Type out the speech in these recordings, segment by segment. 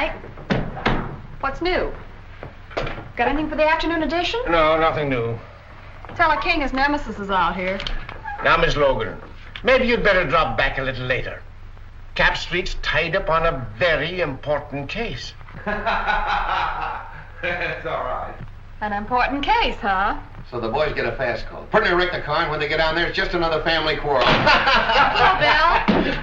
Mike. What's new? Got anything for the afternoon edition? No, nothing new. Tell a king his nemesis is out here. Now, Miss Logan, maybe you'd better drop back a little later. Cap Street's tied up on a very important case. That's all right. An important case, huh? So the boys get a fast call. Pretty wreck the car, and when they get down there, it's just another family quarrel. Hello, Bill.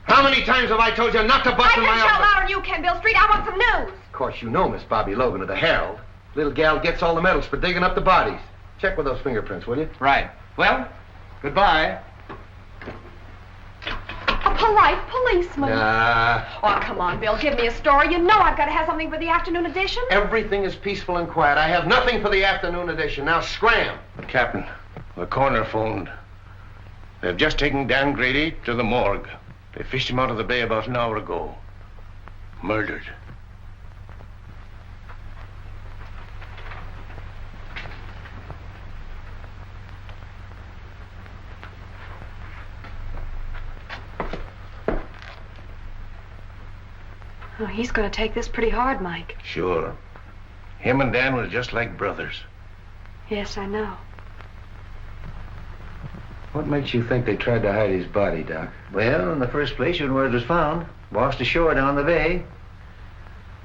How many times have I told you not to bust in my I can shout office? louder than you can, Bill Street. I want some news. Of course, you know Miss Bobbie Logan of the Herald. Little gal gets all the medals for digging up the bodies. Check with those fingerprints, will you? Right. Well, goodbye. A polite policeman. Oh, come on, Bill. Give me a story. You know I've got to have something for the afternoon edition. Everything is peaceful and quiet. I have nothing for the afternoon edition. Now, scram. Captain, the coroner phoned. They've just taken Dan Grady to the morgue. They fished him out of the bay about an hour ago. Murdered. Oh, he's going to take this pretty hard, Mike. Sure. Him and Dan were just like brothers. Yes, I know. What makes you think they tried to hide his body, Doc? Well, in the first place, when word was found, washed ashore down the bay.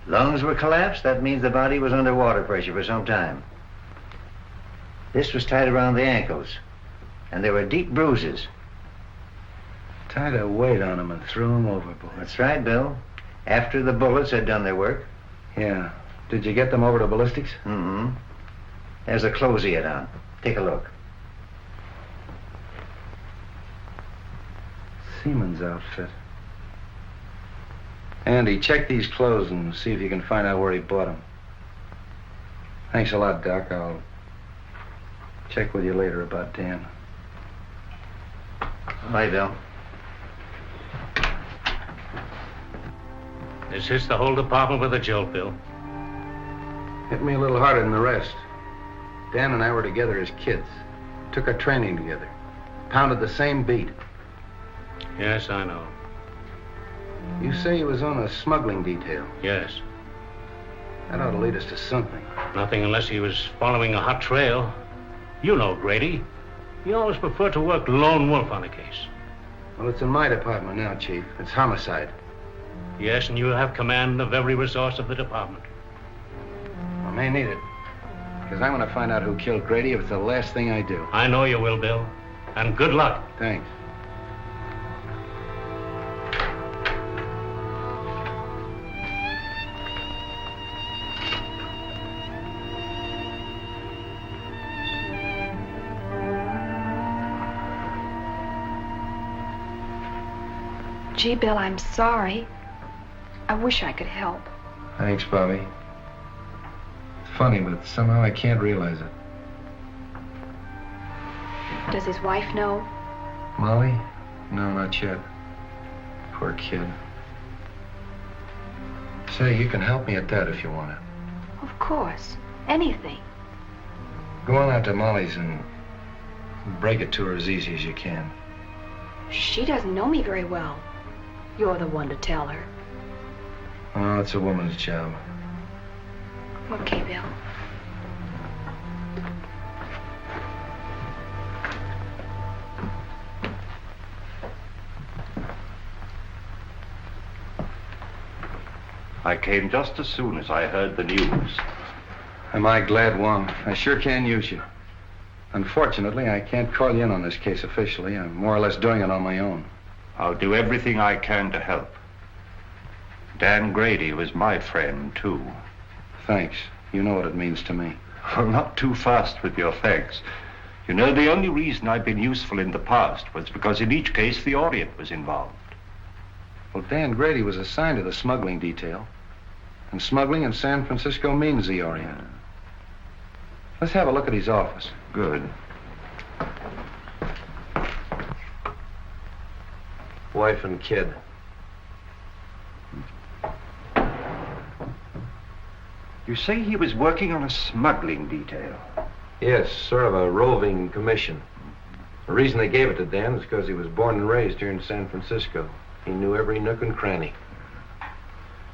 Lungs were collapsed. That means the body was under water pressure for some time. This was tied around the ankles, and there were deep bruises. Tied a weight on him and threw him overboard. That's right, Bill. After the bullets had done their work. Yeah. Did you get them over to ballistics? Mm-hmm. There's a clothes he had on. Take a look. Seaman's outfit. Andy, check these clothes and see if you can find out where he bought them. Thanks a lot, Doc. I'll check with you later about Dan. Bye, Bill. This hits the whole department with a jolt, Bill. Hit me a little harder than the rest. Dan and I were together as kids. Took our training together. Pounded the same beat. Yes, I know. You say he was on a smuggling detail. Yes. That ought to lead us to something. Nothing unless he was following a hot trail. You know Grady. He always preferred to work lone wolf on a case. Well, it's in my department now, Chief. It's homicide. Yes, and you have command of every resource of the department. I may need it. Because I'm going to find out who killed Grady if it's the last thing I do. I know you will, Bill. And good luck. Thanks. Gee, Bill, I'm sorry. I wish I could help. Thanks, Bobbie. It's funny, but somehow I can't realize it. Does his wife know? Molly? No, not yet. Poor kid. Say, you can help me at that if you want to. Of course. Anything. Go on out to Molly's and break it to her as easy as you can. She doesn't know me very well. You're the one to tell her. Oh, it's a woman's job. Okay, Bill. I came just as soon as I heard the news. Am I glad, Wong? I sure can use you. Unfortunately, I can't call you in on this case officially. I'm more or less doing it on my own. I'll do everything I can to help. Dan Grady was my friend, too. Thanks. You know what it means to me. Well, not too fast with your thanks. You know, the only reason I've been useful in the past was because in each case the Orient was involved. Well, Dan Grady was assigned to the smuggling detail. And smuggling in San Francisco means the Orient. Let's have a look at his office. Good. Wife and kid. You say he was working on a smuggling detail? Yes, sort of a roving commission. The reason they gave it to Dan is because he was born and raised here in San Francisco. He knew every nook and cranny.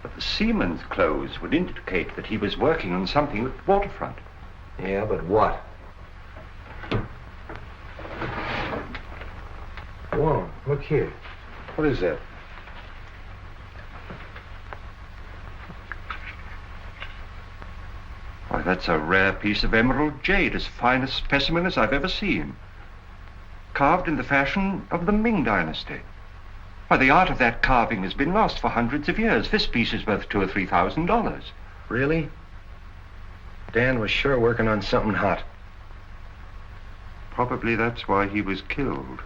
But the seaman's clothes would indicate that he was working on something at the waterfront. Yeah, but what? Whoa, look here. What is that? Why, that's a rare piece of emerald jade, as fine a specimen as I've ever seen. Carved in the fashion of the Ming dynasty. Why, the art of that carving has been lost for hundreds of years. This piece is worth $2,000 or $3,000. Really? Dan was sure working on something hot. Probably that's why he was killed.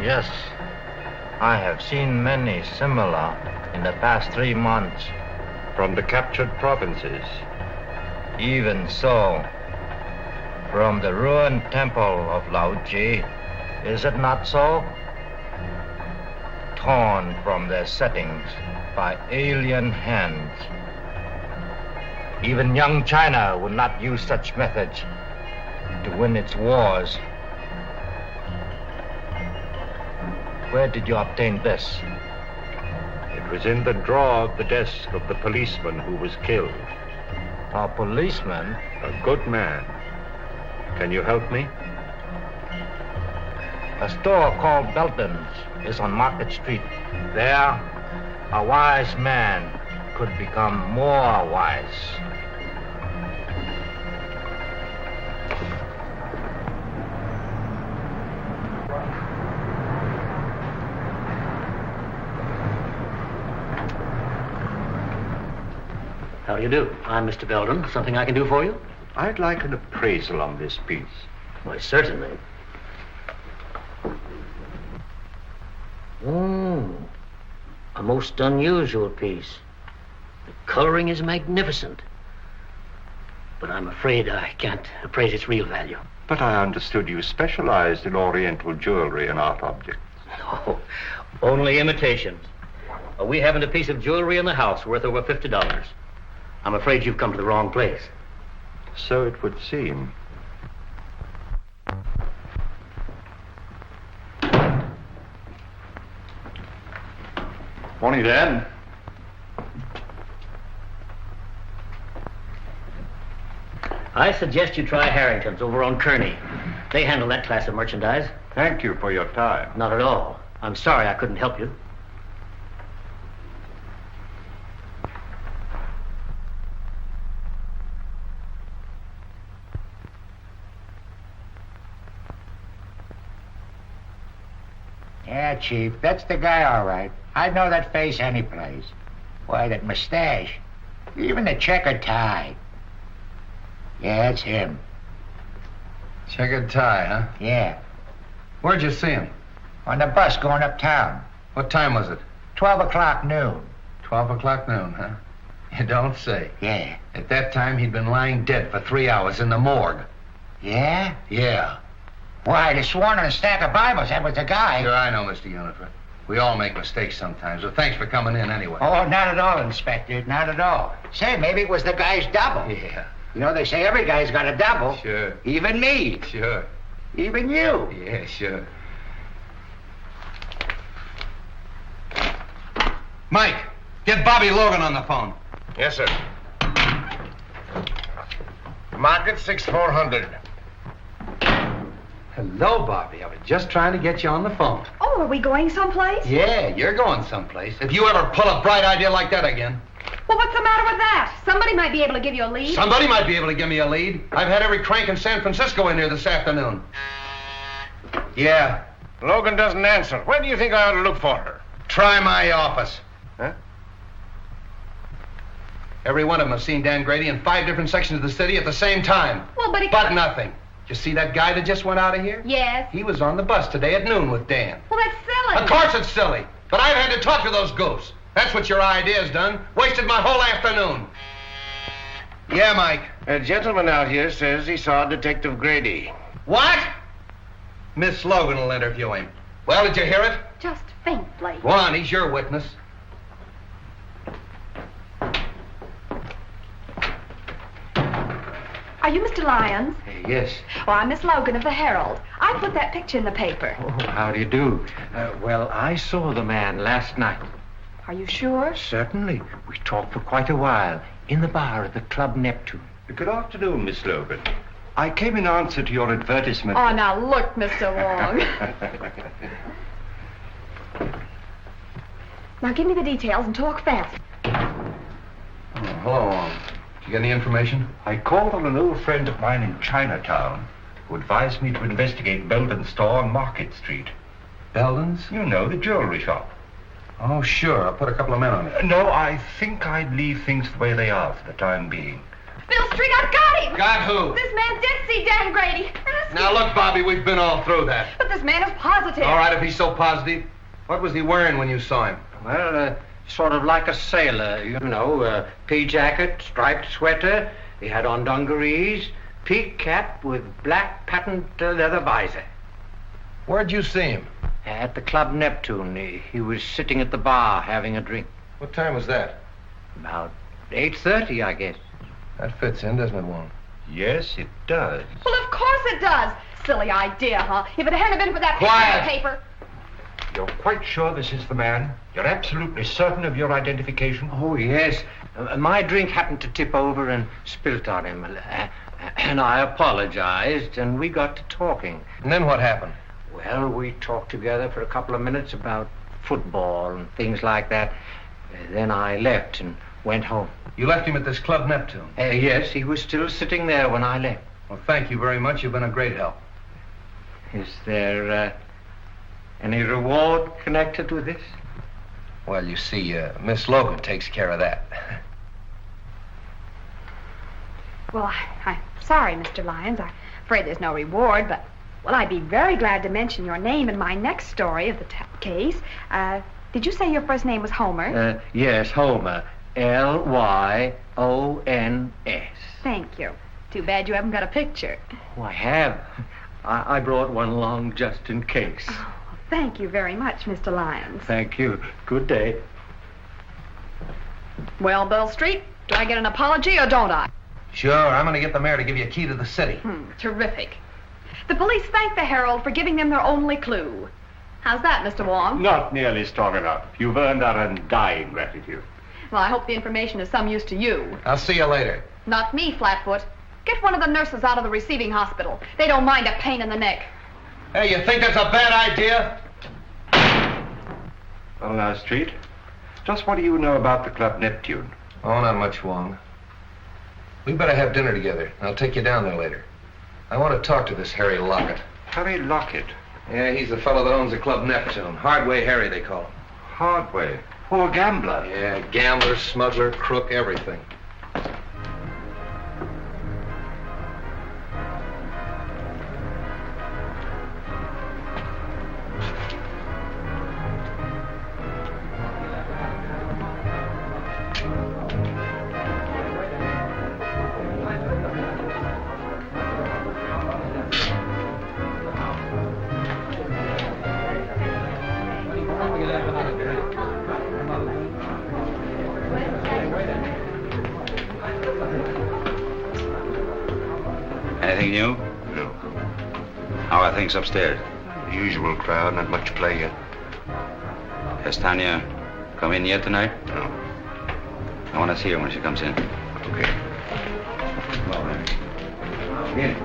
Yes, I have seen many similar in the past 3 months. From the captured provinces. Even so, from the ruined temple of Lao Tzu, is it not so? Torn from their settings by alien hands. Even young China would not use such methods to win its wars. Where did you obtain this? It was in the drawer of the desk of the policeman who was killed. A policeman? A good man. Can you help me? A store called Belden's is on Market Street. There, a wise man could become more wise. How do you do? I'm Mr. Belden. Something I can do for you? I'd like an appraisal on this piece. Why, certainly. A most unusual piece. The coloring is magnificent. But I'm afraid I can't appraise its real value. But I understood you specialized in Oriental jewelry and art objects. No, only imitations. We haven't a piece of jewelry in the house worth over $50. I'm afraid you've come to the wrong place. So it would seem. Morning, Dan. I suggest you try Harrington's over on Kearney. They handle that class of merchandise. Thank you for your time. Not at all. I'm sorry I couldn't help you. Yeah, Chief, that's the guy, all right. I'd know that face any place. Why, that mustache. Even the checkered tie. Yeah, it's him. Checkered tie, huh? Yeah. Where'd you see him? On the bus going uptown. What time was it? 12 o'clock noon. 12 o'clock noon, huh? You don't say. Yeah. At that time, he'd been lying dead for 3 hours in the morgue. Yeah? Yeah. Why, I'd have sworn on a stack of Bibles that was the guy. Sure, I know, Mr. Unifer. We all make mistakes sometimes. Well, thanks for coming in anyway. Oh, not at all, Inspector. Not at all. Say, maybe it was the guy's double. Yeah. You know, they say every guy's got a double. Sure. Even me. Sure. Even you. Yeah, sure. Mike, get Bobbie Logan on the phone. Yes, sir. Market 6400. Hello, Bobbie. I was just trying to get you on the phone. Oh, are we going someplace? Yeah, you're going someplace. If you ever pull a bright idea like that again. Well, what's the matter with that? Somebody might be able to give you a lead. Somebody might be able to give me a lead. I've had every crank in San Francisco in here this afternoon. Yeah. Logan doesn't answer. Where do you think I ought to look for her? Try my office. Huh? Every one of them have seen Dan Grady in 5 different sections of the city at the same time. Well, but But nothing. You see that guy that just went out of here? Yes. He was on the bus today at noon with Dan. Well, that's silly. Of course it's silly. But I've had to talk to those goofs. That's what your idea's done. Wasted my whole afternoon. Yeah, Mike. A gentleman out here says he saw Detective Grady. What? Miss Logan will interview him. Well, did you hear it? Just faintly. Go on, he's your witness. Are Are you Mr. Lyons? Yes. Oh, I'm Miss Logan of the Herald. I put that picture in the paper. Oh, how do you do? Well, I saw the man last night. Are you sure? Certainly. We talked for quite a while in the bar at the Club Neptune. Good afternoon, Miss Logan. I came in answer to your advertisement. Oh, now look, Mr. Wong. Now give me the details and talk fast. Oh, hello. Did you get any information? I called on an old friend of mine in Chinatown who advised me to investigate Belden's store on Market Street. Belden's? You know, the jewelry shop. Oh, sure. I'll put a couple of men on it. No, I think I'd leave things the way they are for the time being. Bill Street, I've got him! Got who? This man did see Dan Grady. Ask Now him. look, Bobbie, we've been all through that. But this man is positive. All right, if he's so positive. What was he wearing when you saw him? Well, sort of like a sailor, you know, pea jacket, striped sweater. He had on dungarees, peak cap with black patent leather visor. Where'd you see him? At the Club Neptune. He was sitting at the bar having a drink. What time was that? About 8:30, I guess. That fits in, doesn't it, Wong? Yes, it does. Well, of course it does. Silly idea, huh? If it hadn't been for that Quiet. paper. You're quite sure this is the man? You're absolutely certain of your identification? Oh, yes. My drink happened to tip over and spilt on him. And I apologized, and we got to talking. And then what happened? Well, we talked together for a couple of minutes about football and things like that. Then I left and went home. You left him at this Club Neptune? Yes, he was still sitting there when I left. Well, thank you very much. You've been a great help. Is there any reward connected with this? Well, you see, Miss Logan takes care of that. Well, I'm sorry, Mr. Lyons. I'm afraid there's no reward, but, well, I'd be very glad to mention your name in my next story of the case. Did you say your first name was Homer? Yes, Homer. Lyons. Thank you. Too bad you haven't got a picture. Oh, I have. I brought one along just in case. Oh, thank you very much, Mr. Lyons. Thank you. Good day. Well, Bill Street, do I get an apology or don't I? Sure, I'm going to get the mayor to give you a key to the city. Terrific. The police thank the Herald for giving them their only clue. How's that, Mr. Wong? Not nearly strong enough. You've earned our undying gratitude. Well, I hope the information is some use to you. I'll see you later. Not me, Flatfoot. Get one of the nurses out of the receiving hospital. They don't mind a pain in the neck. Hey, you think that's a bad idea? Well, now, Street, just what do you know about the Club Neptune? Oh, not much, Wong. We better have dinner together. I'll take you down there later. I want to talk to this Harry Lockett. Harry Lockett? Yeah, he's the fellow that owns the Club Neptune. Hardway Harry, they call him. Hardway? Oh, a gambler? Yeah, gambler, smuggler, crook, everything. Anything new? No. How are things upstairs? The usual crowd, not much play yet. Has Tanya come in yet tonight? No. I want to see her when she comes in. Okay. In.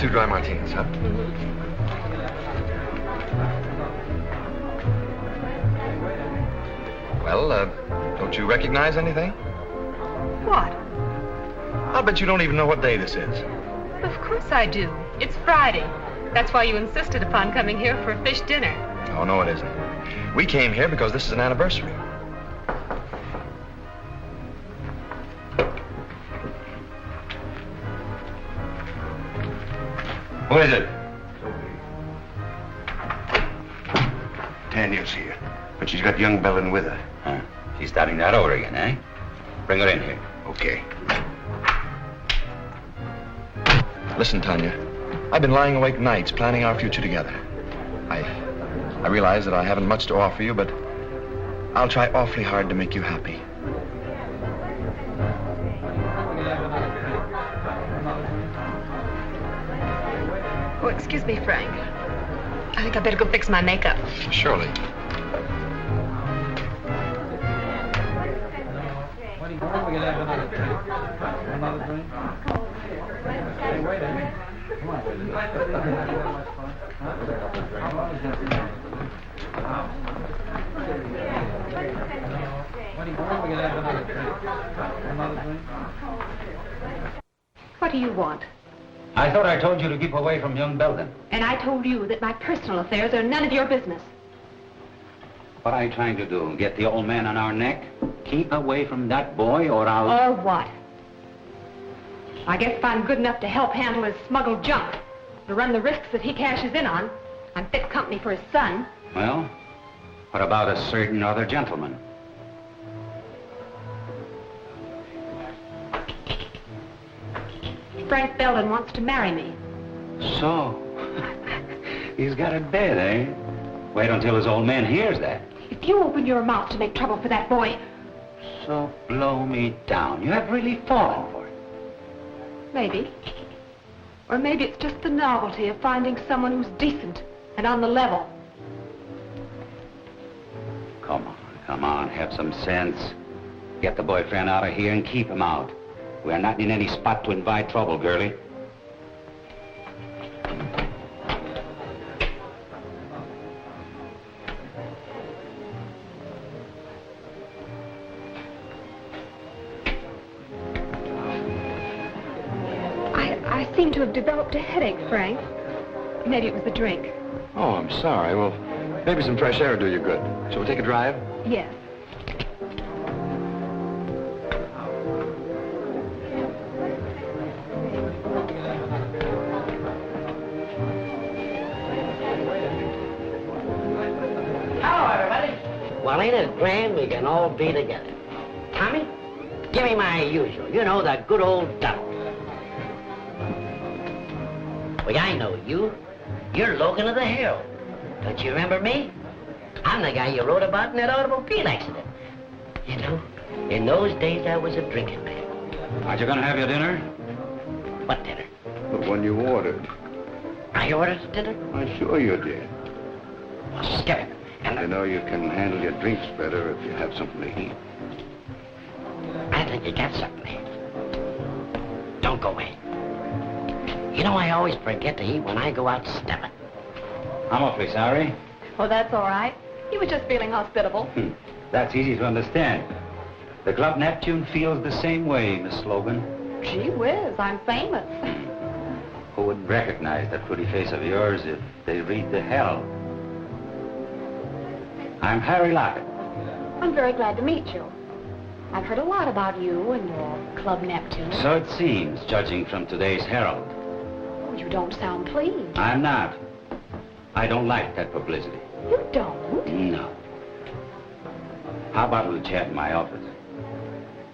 Two dry martinis, huh? Well, don't you recognize anything? What? I'll bet you don't even know what day this is. Of course I do. It's Friday. That's why you insisted upon coming here for a fish dinner. Oh, no, it isn't. We came here because this is an anniversary. Who is it? Tanya's here, but she's got young Belden with her. Huh. She's starting that over again, eh? Bring her in here. Okay. Listen, Tanya. I've been lying awake nights planning our future together. I realize that I haven't much to offer you, but I'll try awfully hard to make you happy. Oh, excuse me, Frank. I think I better go fix my makeup. Surely. What do you want? I thought I told you to keep away from young Belden. And I told you that my personal affairs are none of your business. What are you trying to do? Get the old man on our neck? Keep away from that boy or I'll... Or what? I guess if I'm good enough to help handle his smuggled junk, to run the risks that he cashes in on, I'm fit company for his son. Well, what about a certain other gentleman? Frank Belden wants to marry me. So, he's got a bed, eh? Wait until his old man hears that. If you open your mouth to make trouble for that boy... So blow me down. You have really fallen for it. Maybe. Or maybe it's just the novelty of finding someone who's decent and on the level. Come on, have some sense. Get the boyfriend out of here and keep him out. We're not in any spot to invite trouble, girlie. I seem to have developed a headache, Frank. Maybe it was the drink. Oh, I'm sorry. Well, maybe some fresh air will do you good. Shall we take a drive? Yes. Well, ain't it grand we can all be together? Tommy, give me my usual. You know, the good old double. Well, I know you. You're Logan of the Herald. Don't you remember me? I'm the guy you wrote about in that automobile accident. You know, in those days I was a drinking man. Aren't you going to have your dinner? What dinner? The one you ordered. I ordered a dinner? I'm sure you did. Well, skip it. You know you can handle your drinks better if you have something to eat. I think you got something to eat. Don't go away. You know, I always forget to eat when I go out stepping. I'm awfully sorry. Oh, that's all right. He was just feeling hospitable. That's easy to understand. The Club Neptune feels the same way, Miss Logan. Gee whiz, I'm famous. Who would recognize that pretty face of yours if they read the Herald? I'm Harry Lockett. I'm very glad to meet you. I've heard a lot about you and your Club Neptune. So it seems, judging from today's Herald. You don't sound pleased. I'm not. I don't like that publicity. You don't? No. How about a little chat in my office?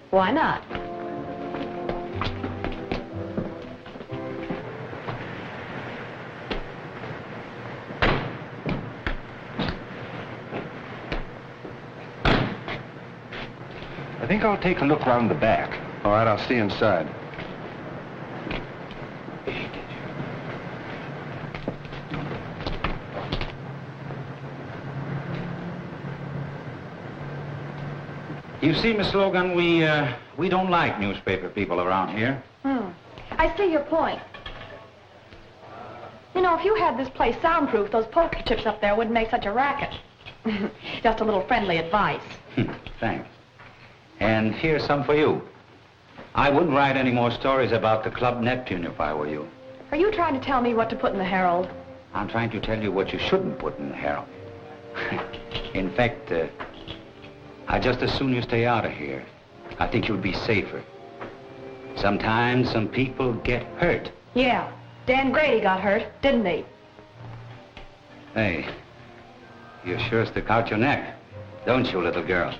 Why not? I think I'll take a look round the back. All right, I'll see you inside. You see, Miss Logan, we don't like newspaper people around here. I see your point. You know, if you had this place soundproof, those poker chips up there wouldn't make such a racket. Just a little friendly advice. Thanks. And here's some for you. I wouldn't write any more stories about the Club Neptune if I were you. Are you trying to tell me what to put in the Herald? I'm trying to tell you what you shouldn't put in the Herald. In fact, I'd just as soon you stay out of here. I think you'd be safer. Sometimes some people get hurt. Yeah, Dan Grady got hurt, didn't he? Hey, you sure stick out your neck, don't you, little girl?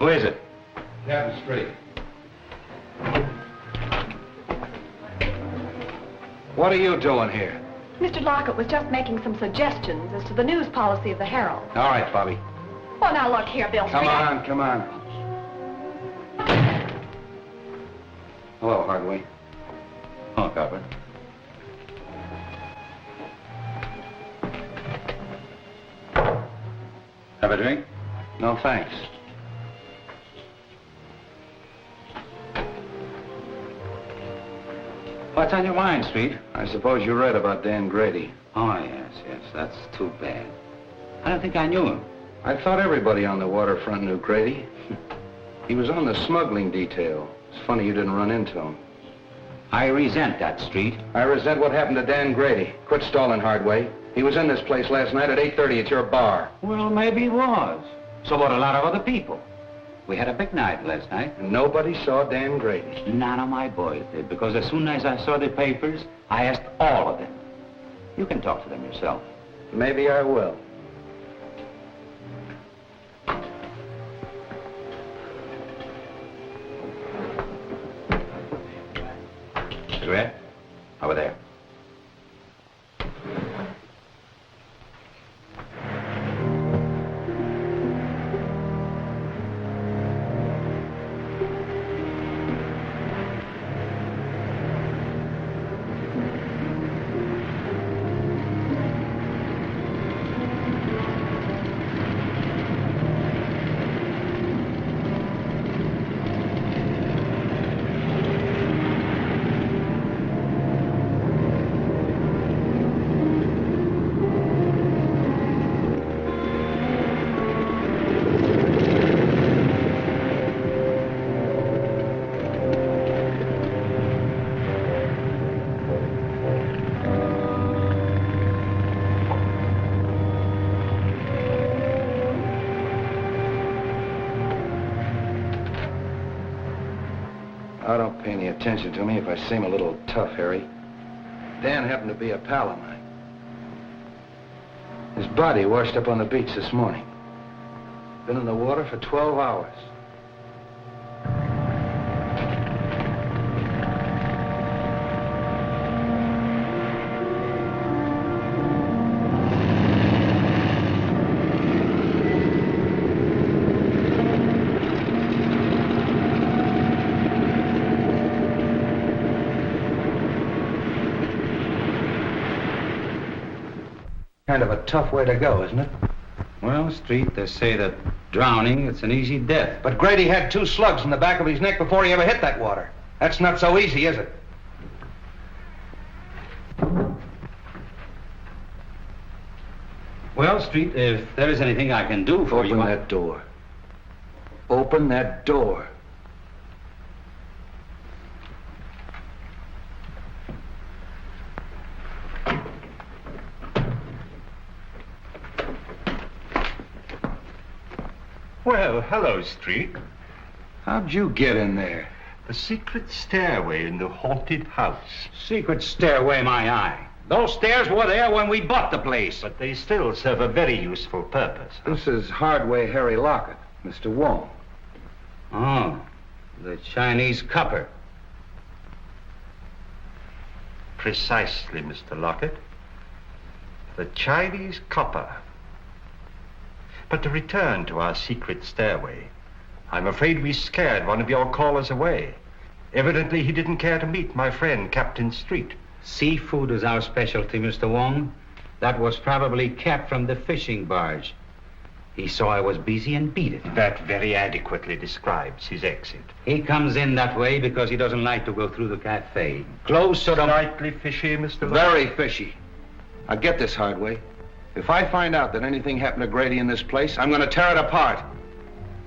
Who is it? Captain Street. What are you doing here? Mr. Lockett was just making some suggestions as to the news policy of the Herald. All right, Bobbie. Well, now look here, Bill. Come on, come on. Hello, Hardway. Oh, Culprit. Have a drink? No, thanks. What's on your mind, Street? I suppose you read about Dan Grady. Oh, yes, that's too bad. I don't think I knew him. I thought everybody on the waterfront knew Grady. He was on the smuggling detail. It's funny you didn't run into him. I resent that, Street. I resent what happened to Dan Grady. Quit stalling, Hardway. He was in this place last night at 8:30 at your bar. Well, maybe he was. So about a lot of other people. We had a big night last night. And nobody saw Dan Grady. None of my boys did, because as soon as I saw the papers, I asked all of them. You can talk to them yourself. Maybe I will. Cigarette? Over there. I don't pay any attention to me if I seem a little tough, Harry. Dan happened to be a pal of mine. His body washed up on the beach this morning. Been in the water for 12 hours. Kind of a tough way to go, isn't it? Well, Street, they say that drowning, it's an easy death. But Grady had 2 slugs in the back of his neck before he ever hit that water. That's not so easy, is it? Well, Street, if there is anything I can do for you... Open that door. Open that door. Well, hello, Street. How'd you get in there? The secret stairway in the haunted house. Secret stairway, my eye. Those stairs were there when we bought the place. But they still serve a very useful purpose. This is Hardway Harry Lockett, Mr. Wong. Oh, the Chinese copper. Precisely, Mr. Lockett. The Chinese copper. But to return to our secret stairway, I'm afraid we scared one of your callers away. Evidently, he didn't care to meet my friend, Captain Street. Seafood is our specialty, Mr. Wong. That was probably Cap from the fishing barge. He saw I was busy and beat it. That very adequately describes his exit. He comes in that way because he doesn't like to go through the cafe. Close to the... Slightly fishy, Mr. Lockett. Very fishy. Now get this, Hardway. If I find out that anything happened to Grady in this place, I'm going to tear it apart.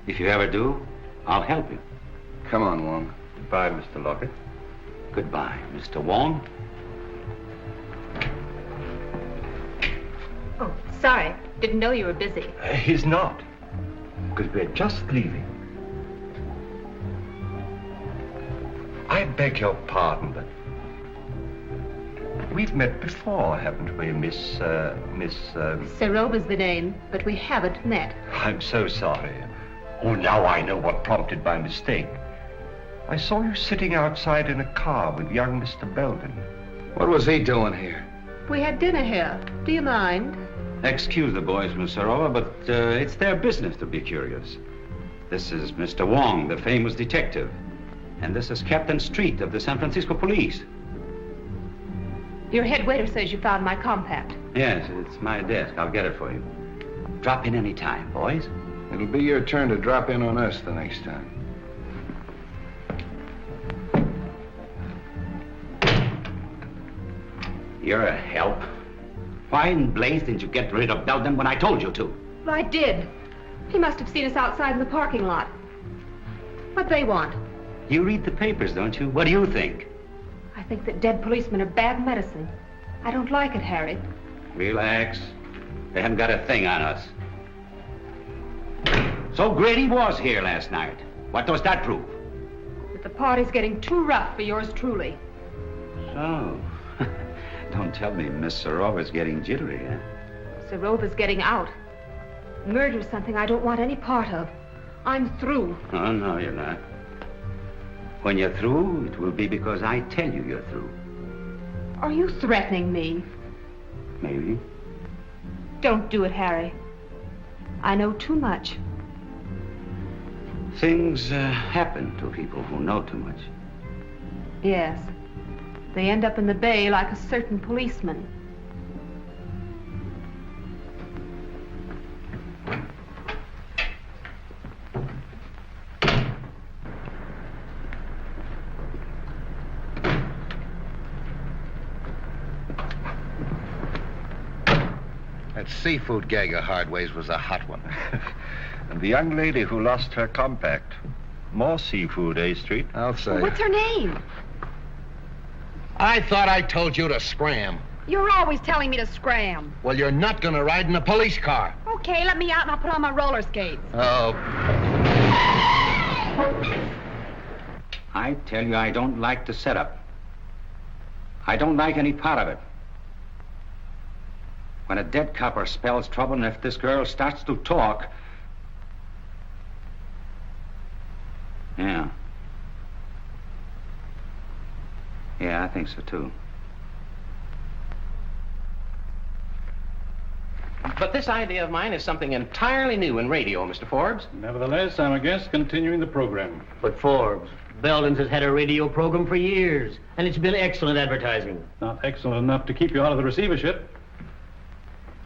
If you ever do, I'll help you. Come on, Wong. Goodbye, Mr. Lockett. Goodbye, Mr. Wong. Oh, sorry. Didn't know you were busy. He's not. Because we're just leaving. I beg your pardon, but we've met before, haven't we, Miss... Serova's the name, but we haven't met. I'm so sorry. Oh, now I know what prompted my mistake. I saw you sitting outside in a car with young Mr. Belden. What was he doing here? We had dinner here. Do you mind? Excuse the boys, Miss Serova, but it's their business to be curious. This is Mr. Wong, the famous detective. And this is Captain Street of the San Francisco Police. Your head waiter says you found my compact. Yes, it's my desk. I'll get it for you. Drop in any time, boys. It'll be your turn to drop in on us the next time. You're a help. Why in blaze didn't you get rid of Belden when I told you to? Well, I did. He must have seen us outside in the parking lot. What they want? You read the papers, don't you? What do you think? I think that dead policemen are bad medicine. I don't like it, Harry. Relax. They haven't got a thing on us. So Grady was here last night. What does that prove? That the party's getting too rough for yours truly. So, don't tell me Miss Serova's getting jittery, huh? Serova's getting out. Murder's something I don't want any part of. I'm through. Oh, no, you're not. When you're through, it will be because I tell you you're through. Are you threatening me? Maybe. Don't do it, Harry. I know too much. Things happen to people who know too much. Yes. They end up in the bay like a certain policeman. That seafood gag of Hardway's was a hot one. And the young lady who lost her compact. More seafood, eh, Street? I'll say. What's her name? I thought I told you to scram. You're always telling me to scram. Well, you're not gonna ride in a police car. Okay, let me out and I'll put on my roller skates. Oh. I tell you, I don't like the setup. I don't like any part of it. When a dead copper spells trouble, and if this girl starts to talk... Yeah. Yeah, I think so, too. But this idea of mine is something entirely new in radio, Mr. Forbes. Nevertheless, I'm against continuing the program. But Forbes, Belden's has had a radio program for years, and it's been excellent advertising. Not excellent enough to keep you out of the receivership.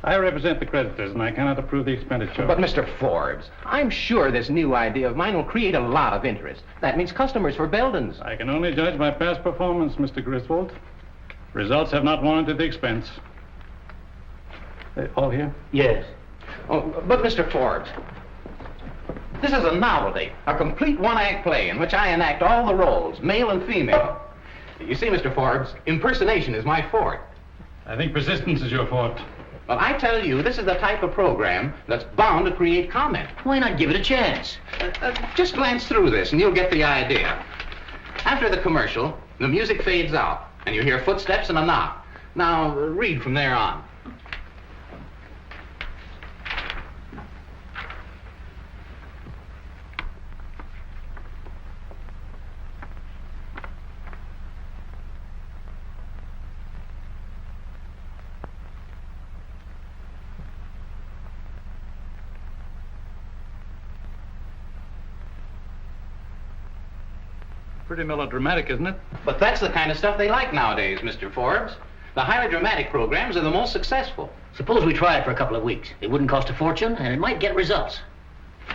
I represent the creditors, and I cannot approve the expenditure. But, Mr. Forbes, I'm sure this new idea of mine will create a lot of interest. That means customers for Belden's. I can only judge by past performance, Mr. Griswold. Results have not warranted the expense. They all here? Yes. Oh, but, Mr. Forbes, this is a novelty, a complete one-act play in which I enact all the roles, male and female. You see, Mr. Forbes, impersonation is my forte. I think persistence is your forte. Well, I tell you, this is the type of program that's bound to create comment. Why not give it a chance? Just glance through this and you'll get the idea. After the commercial, the music fades out and you hear footsteps and a knock. Now, read from there on. Pretty melodramatic, isn't it? But that's the kind of stuff they like nowadays, Mr. Forbes. The highly dramatic programs are the most successful. Suppose we try it for a couple of weeks. It wouldn't cost a fortune, and it might get results.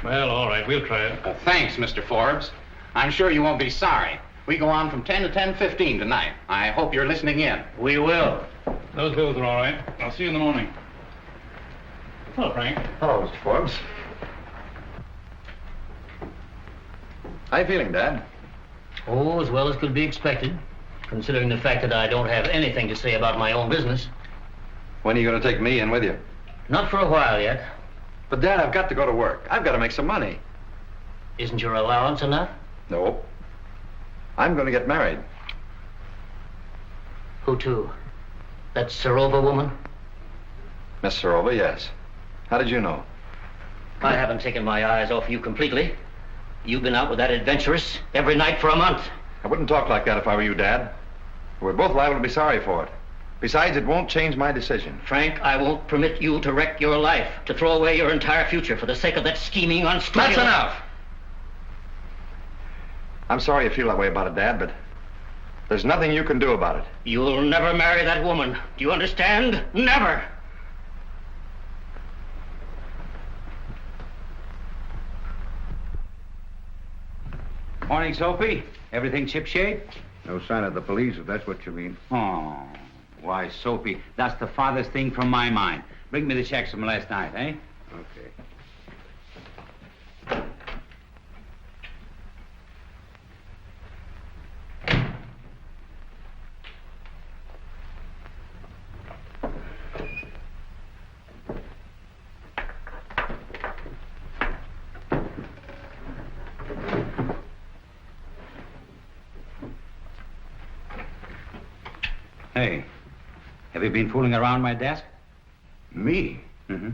Well, all right, we'll try it. Thanks, Mr. Forbes. I'm sure you won't be sorry. We go on from 10 to 10:15 tonight. I hope you're listening in. We will. Those bills are all right. I'll see you in the morning. Hello, Frank. Hello, Mr. Forbes. How you feeling, Dad? Oh, as well as could be expected, considering the fact that I don't have anything to say about my own business. When are you going to take me in with you? Not for a while yet. But, Dad, I've got to go to work. I've got to make some money. Isn't your allowance enough? No. I'm going to get married. Who to? That Serova woman? Miss Serova, yes. How did you know? I haven't taken my eyes off you completely. You've been out with that adventuress every night for a month. I wouldn't talk like that if I were you, Dad. We're both liable to be sorry for it. Besides, it won't change my decision. Frank, I won't permit you to wreck your life, to throw away your entire future for the sake of that scheming, unscrupulous... That's enough! I'm sorry you feel that way about it, Dad, but there's nothing you can do about it. You'll never marry that woman. Do you understand? Never! Morning, Sophie. Everything shipshape? No sign of the police, if that's what you mean. Oh, why, Sophie, that's the farthest thing from my mind. Bring me the checks from last night, eh? Okay. Hey, have you been fooling around my desk? Me? Mm-hmm.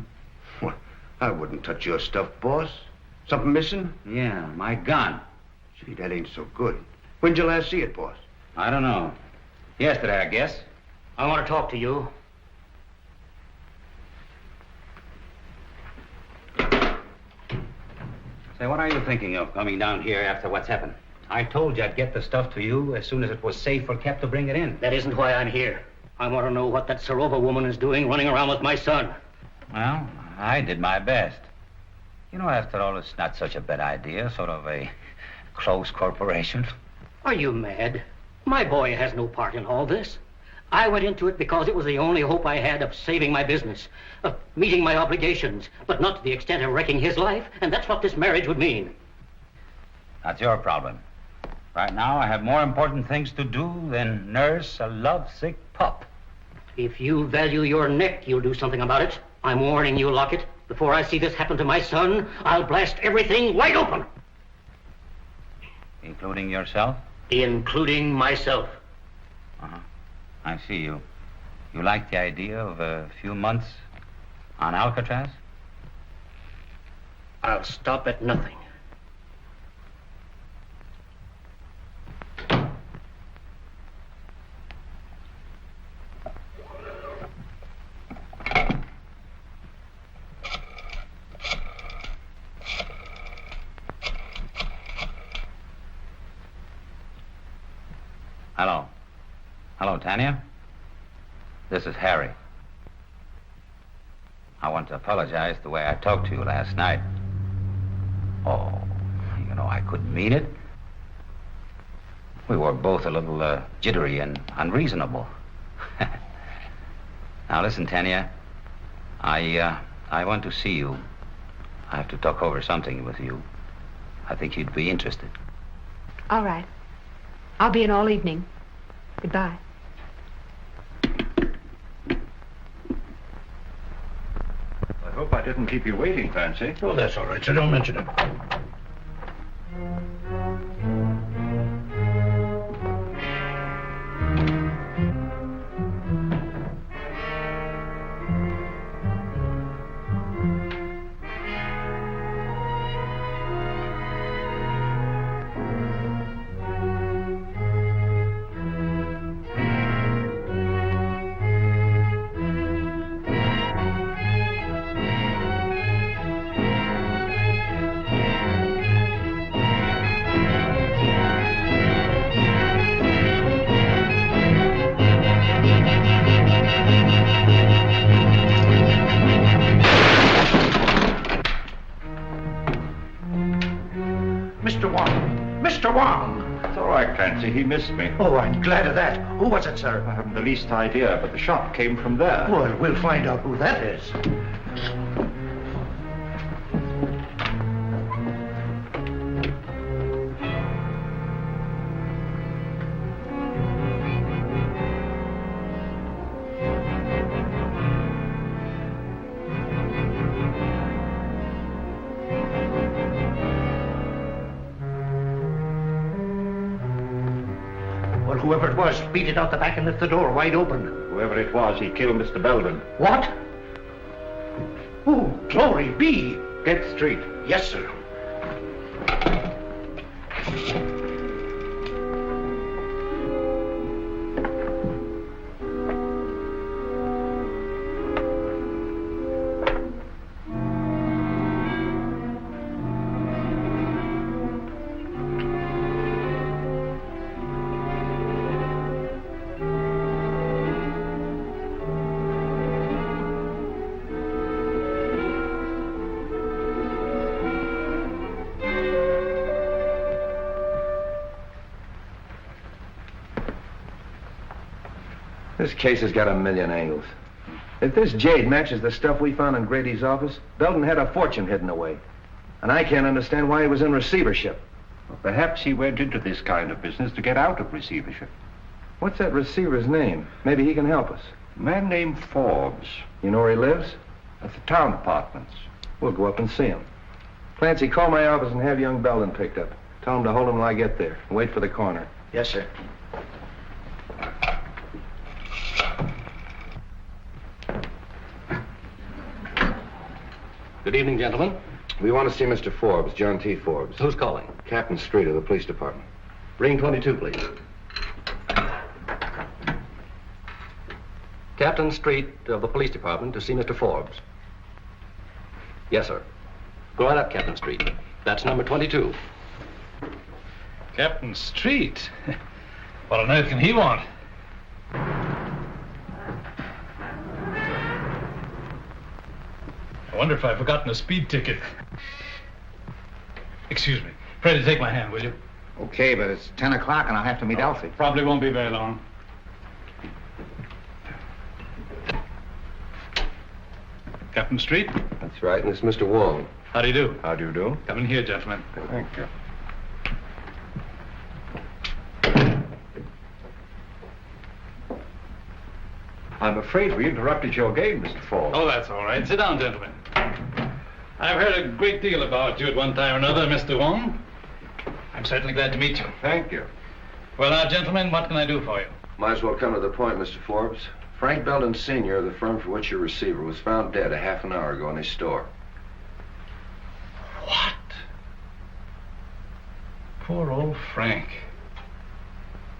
Well, I wouldn't touch your stuff, boss. Something missing? Yeah, my gun. Gee, that ain't so good. When'd you last see it, boss? I don't know. Yesterday, I guess. I want to talk to you. Say, what are you thinking of coming down here after what's happened? I told you I'd get the stuff to you as soon as it was safe or kept to bring it in. That isn't why I'm here. I want to know what that Serova woman is doing running around with my son. Well, I did my best. You know, after all, it's not such a bad idea, sort of a close corporation. Are you mad? My boy has no part in all this. I went into it because it was the only hope I had of saving my business, of meeting my obligations, but not to the extent of wrecking his life, and that's what this marriage would mean. That's your problem. Right now, I have more important things to do than nurse a lovesick pup. If you value your neck, you'll do something about it. I'm warning you, Lockett. Before I see this happen to my son, I'll blast everything wide open. Including yourself? Including myself. Uh-huh. I see you. You like the idea of a few months on Alcatraz? I'll stop at nothing. Hello. Hello, Tanya. This is Harry. I want to apologize the way I talked to you last night. Oh, you know, I couldn't mean it. We were both a little jittery and unreasonable. Now, listen, Tanya. I want to see you. I have to talk over something with you. I think you'd be interested. All right. I'll be in all evening. Goodbye. I hope I didn't keep you waiting, Fancy. Oh, that's all right, so don't mention it. Mr. Wong! It's all right, Clancy. He missed me. Oh, I'm glad of that. Who was it, sir? I haven't the least idea, but the shot came from there. Well, we'll find out who that is. Whoever it was, beat it out the back and left the door wide open. Whoever it was, he killed Mr. Belden. What? Oh, glory be! Get straight. Yes, sir. This case has got a million angles. If this jade matches the stuff we found in Grady's office, Belden had a fortune hidden away. And I can't understand why he was in receivership. Well, perhaps he went into this kind of business to get out of receivership. What's that receiver's name? Maybe he can help us. A man named Forbes. You know where he lives? At the town apartments. We'll go up and see him. Clancy, call my office and have young Belden picked up. Tell him to hold him till I get there. And wait for the coroner. Yes, sir. Good evening, gentlemen. We want to see Mr. Forbes, John T. Forbes. Who's calling? Captain Street of the police department. Ring 22, please. Captain Street of the police department to see Mr. Forbes. Yes, sir. Go right up, Captain Street. That's number 22. Captain Street? What on earth can he want? I wonder if I've forgotten a speed ticket. Excuse me. Pray to take my hand, will you? Okay, but it's 10 o'clock and I'll have to meet Elsie. Probably won't be very long. Captain Street? That's right, and it's Mr. Wong. How do you do? How do you do? Come in here, gentlemen. Thank you. I'm afraid we interrupted your game, Mr. Forbes. Oh, that's all right. Sit down, gentlemen. I've heard a great deal about you at one time or another, Mr. Wong. I'm certainly glad to meet you. Thank you. Well, now, gentlemen, what can I do for you? Might as well come to the point, Mr. Forbes. Frank Belden, Sr., of the firm for which you're receiver, was found dead a half an hour ago in his store. What? Poor old Frank.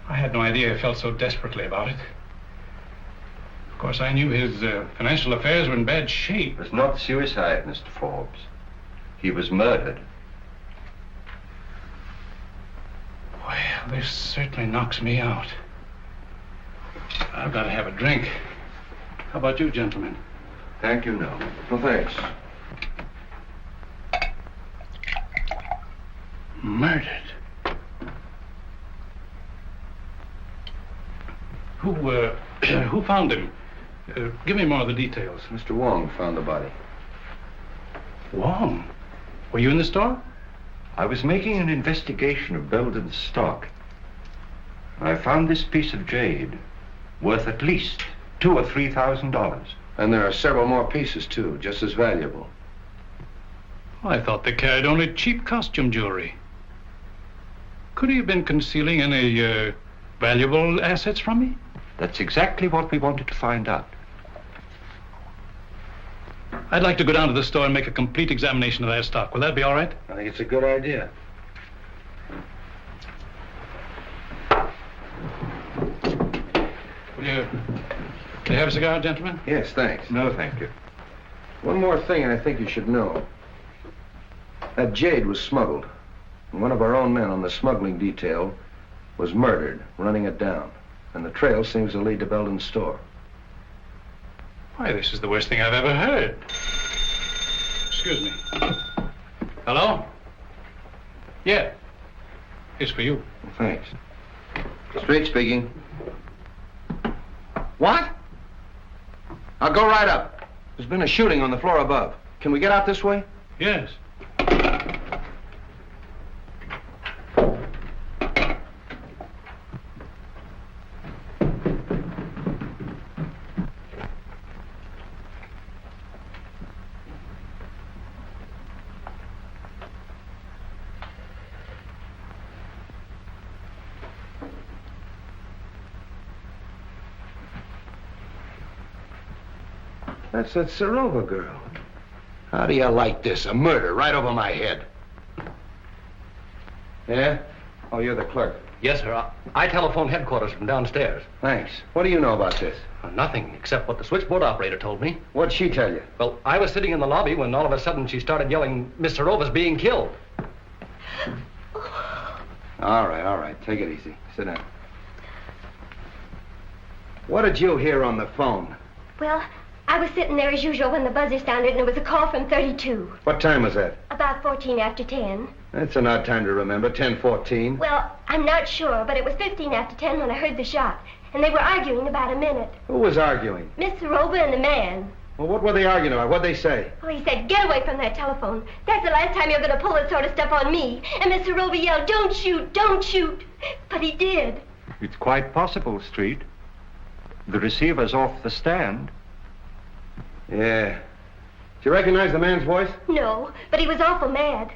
I had no idea he felt so desperately about it. Of course, I knew his financial affairs were in bad shape. It was not suicide, Mr. Forbes. He was murdered. Well, this certainly knocks me out. I've got to have a drink. How about you, gentlemen? Thank you, no. No, thanks. Murdered? Who found him? Give me more of the details. Mr. Wong found the body. Wong? Were you in the store? I was making an investigation of Belden's stock. I found this piece of jade worth at least $2,000 or $3,000. And there are several more pieces, too, just as valuable. I thought they carried only cheap costume jewelry. Could he have been concealing any valuable assets from me? That's exactly what we wanted to find out. I'd like to go down to the store and make a complete examination of that stock. Will that be all right? I think it's a good idea. Will you have a cigar, gentlemen? Yes, thanks. No, thank you. One more thing I think you should know. That jade was smuggled. And one of our own men on the smuggling detail was murdered, running it down. And the trail seems to lead to Belden's store. Why, this is the worst thing I've ever heard. Excuse me. Hello? Yeah. It's for you. Thanks. Street speaking. What? I'll go right up. There's been a shooting on the floor above. Can we get out this way? Yes. That's that Serova girl. How do you like this? A murder right over my head. Yeah? Oh, you're the clerk. Yes, sir. I telephoned headquarters from downstairs. Thanks. What do you know about this? Nothing, except what the switchboard operator told me. What'd she tell you? Well, I was sitting in the lobby when all of a sudden she started yelling, Miss Serova's being killed. All right. Take it easy. Sit down. What did you hear on the phone? Well, I was sitting there as usual when the buzzer sounded, and it was a call from 32. What time was that? About 14 after 10. That's an odd time to remember, 10:14. Well, I'm not sure, but it was 15 after 10 when I heard the shot. And they were arguing about a minute. Who was arguing? Miss Serova and the man. Well, what were they arguing about? What'd they say? Well, he said, get away from that telephone. That's the last time you're going to pull that sort of stuff on me. And Miss Serova yelled, don't shoot, don't shoot. But he did. It's quite possible, Street. The receiver's off the stand. Yeah. Did you recognize the man's voice? No, but he was awful mad.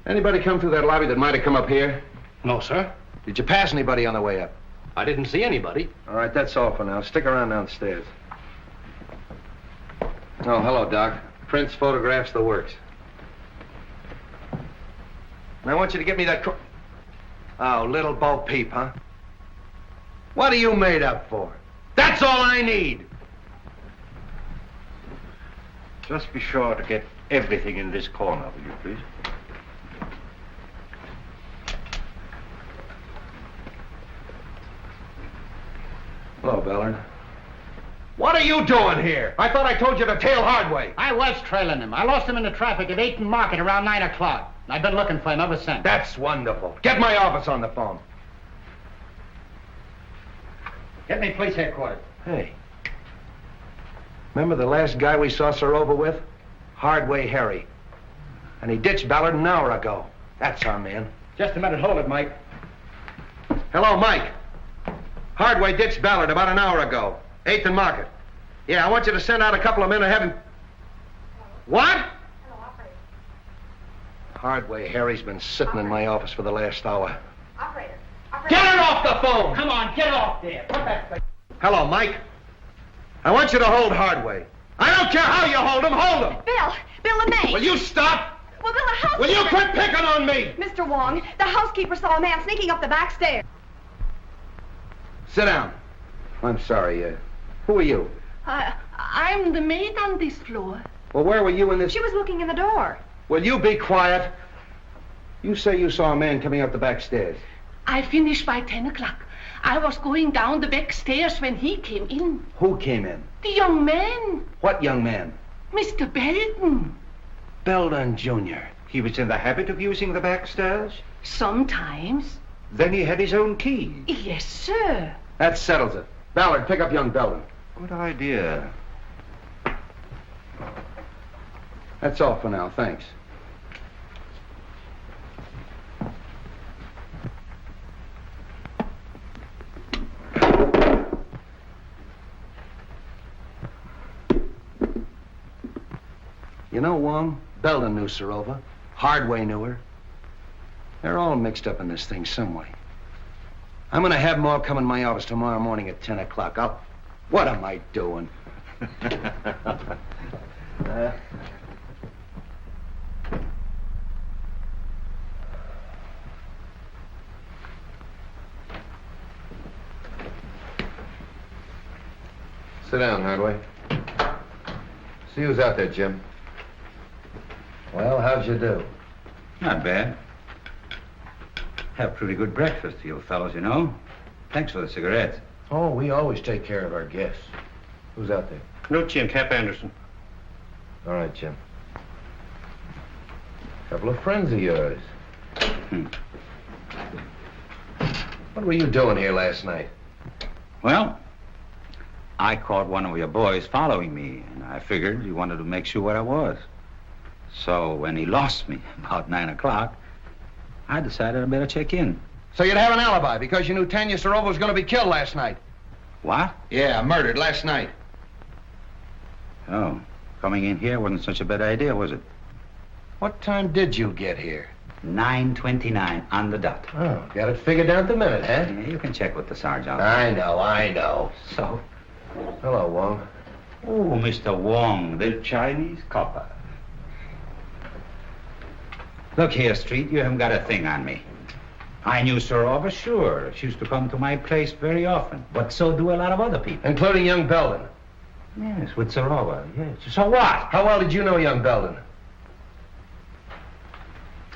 Anybody come through that lobby that might have come up here? No, sir. Did you pass anybody on the way up? I didn't see anybody. All right, that's all for now. Stick around downstairs. Oh, hello, Doc. Prints, photographs, the works. And I want you to get me that... Oh, little Bo Peep, huh? What are you made up for? That's all I need! Just be sure to get everything in this corner, will you, please? Hello, Bellard. What are you doing here? I thought I told you to tail Hardway. I was trailing him. I lost him in the traffic at 8th and Market around 9 o'clock. I've been looking for him ever since. That's wonderful. Get my office on the phone. Get me police headquarters. Hey. Remember the last guy we saw Serova with? Hardway Harry. And he ditched Ballard an hour ago. That's our man. Just a minute. Hold it, Mike. Hello, Mike. Hardway ditched Ballard about an hour ago. 8th and Market. Yeah, I want you to send out a couple of men and have him... What? Hello, operator. Hardway Harry's been sitting in my office for the last hour. Operator. Get her off the phone! Come on, get off there. Put that thing. Hello, Mike. I want you to hold Hardway. I don't care how you hold him, hold him! Bill the maid. Will you stop? Well, Bill, the housekeeper... Will you quit picking on me? Mr. Wong, the housekeeper saw a man sneaking up the back stairs. Sit down. I'm sorry, who are you? I'm the maid on this floor. Well, where were you in this... She was looking in the door. Will you be quiet? You say you saw a man coming up the back stairs. I finished by 10 o'clock. I was going down the back stairs when he came in. Who came in? The young man. What young man? Mr. Belden. Belden Jr. He was in the habit of using the back stairs? Sometimes. Then he had his own key? Yes, sir. That settles it. Ballard, pick up young Belden. Good idea. That's all for now, thanks. You know, Wong, Belden knew Serova. Hardway knew her. They're all mixed up in this thing some way. I'm going to have them all come in my office tomorrow morning at 10 o'clock. What am I doing? Sit down, Hardway. See who's out there, Jim. Well, how'd you do? Not bad. Have pretty good breakfast, you fellows, you know. Thanks for the cigarettes. Oh, we always take care of our guests. Who's out there? Knucci and Cap Anderson. All right, Jim. Couple of friends of yours. What were you doing here last night? Well, I caught one of your boys following me, and I figured you wanted to make sure where I was. So when he lost me about 9 o'clock, I decided I better check in. So you'd have an alibi because you knew Tanya Serova was going to be killed last night. What? Yeah, murdered last night. Oh, coming in here wasn't such a bad idea, was it? What time did you get here? 9:29 on the dot. Oh, got it figured down to the minute, huh? Yeah, you can check with the sergeant. I know. So? Hello, Wong. Oh, Mr. Wong, the Chinese copper. Look here, Street, you haven't got a thing on me. I knew Serova, sure. She used to come to my place very often. But so do a lot of other people. Including young Belden. Yes, with Serova, yes. So what? How well did you know young Belden?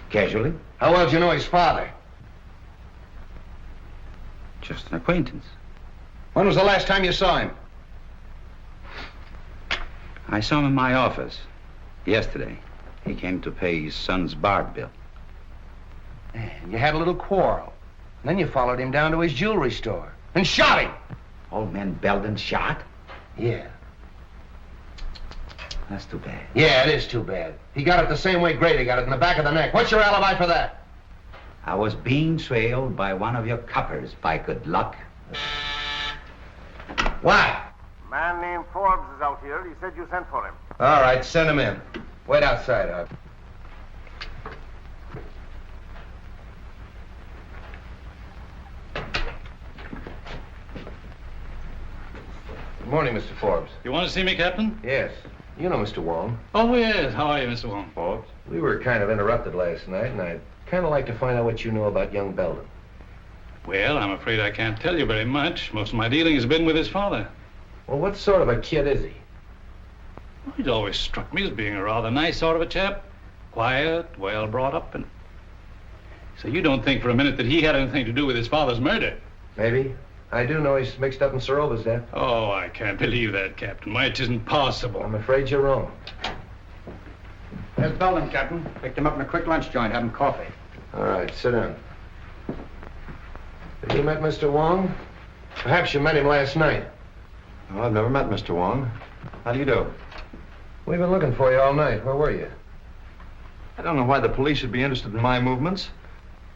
Casually. How well did you know his father? Just an acquaintance. When was the last time you saw him? I saw him in my office yesterday. He came to pay his son's bar bill. And you had a little quarrel. And then you followed him down to his jewelry store and shot him. Old man Belden shot? Yeah. That's too bad. Yeah, it is too bad. He got it the same way Grady got it, in the back of the neck. What's your alibi for that? I was being trailed by one of your coppers, by good luck. What? Man named Forbes is out here. He said you sent for him. All right, send him in. Wait outside, Art. Good morning, Mr. Forbes. You want to see me, Captain? Yes. You know Mr. Wong. Oh, yes. How are you, Mr. Wong? Forbes? We were kind of interrupted last night, and I'd kind of like to find out what you know about young Belden. Well, I'm afraid I can't tell you very much. Most of my dealing has been with his father. Well, what sort of a kid is he? Well, he'd always struck me as being a rather nice sort of a chap. Quiet, well brought up, and... So you don't think for a minute that he had anything to do with his father's murder? Maybe. I do know he's mixed up in Serova's death. Oh, I can't believe that, Captain. Why, it isn't possible. I'm afraid you're wrong. There's Belden, Captain. Picked him up in a quick lunch joint, having coffee. All right, sit down. Have you met Mr. Wong? Perhaps you met him last night. Oh, I've never met Mr. Wong. How do you do? We've been looking for you all night. Where were you? I don't know why the police should be interested in my movements.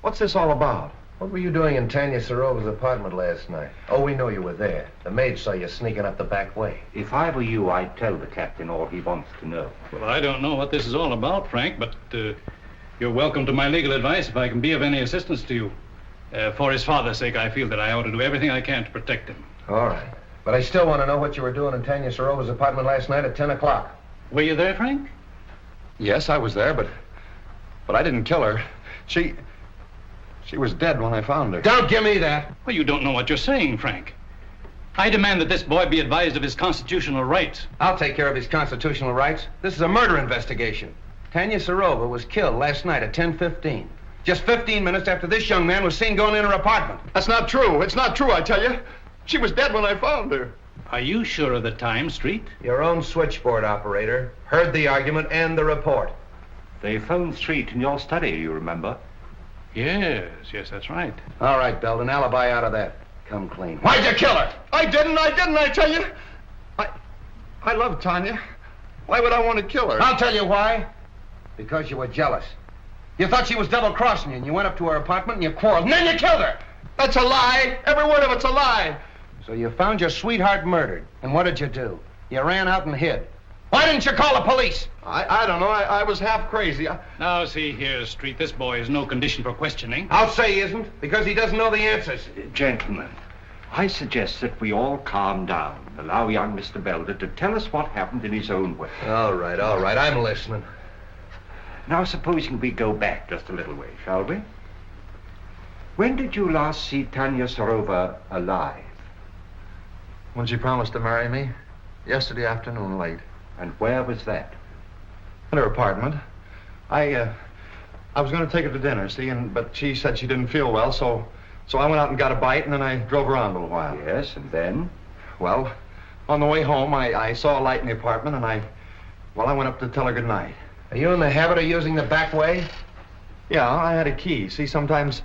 What's this all about? What were you doing in Tanya Serova's apartment last night? Oh, we know you were there. The maid saw you sneaking up the back way. If I were you, I'd tell the captain all he wants to know. Well, I don't know what this is all about, Frank, but you're welcome to my legal advice if I can be of any assistance to you. For his father's sake, I feel that I ought to do everything I can to protect him. All right. But I still want to know what you were doing in Tanya Serova's apartment last night at 10 o'clock. Were you there, Frank? Yes, I was there, but I didn't kill her. She was dead when I found her. Don't give me that. Well, you don't know what you're saying, Frank. I demand that this boy be advised of his constitutional rights. I'll take care of his constitutional rights. This is a murder investigation. Tanya Serova was killed last night at 10:15. Just 15 minutes after this young man was seen going in her apartment. That's not true. It's not true, I tell you. She was dead when I found her. Are you sure of the time, Street? Your own switchboard operator heard the argument and the report. They phoned Street in your study, you remember? Yes, that's right. All right, Belden, alibi out of that. Come clean. Why'd you kill her? I didn't, I tell you. I love Tanya. Why would I want to kill her? I'll tell you why. Because you were jealous. You thought she was double-crossing you, and you went up to her apartment and you quarreled, and then you killed her. That's a lie. Every word of it's a lie. So you found your sweetheart murdered, and what did you do? You ran out and hid. Why didn't you call the police? I don't know. I was half crazy. Now, see here, Street, this boy is no condition for questioning. I'll say he isn't, because he doesn't know the answers. Gentlemen, I suggest that we all calm down. Allow young Mr. Belden to tell us what happened in his own way. All right. I'm listening. Now, supposing we go back just a little way, shall we? When did you last see Tanya Serova alive? When she promised to marry me. Yesterday afternoon, late. And where was that? In her apartment. I was going to take her to dinner, see, but she said she didn't feel well, so I went out and got a bite, and then I drove around a little while. Yes, and then? Well, on the way home, I saw a light in the apartment, and I went up to tell her good night. Are you in the habit of using the back way? Yeah, I had a key. See, sometimes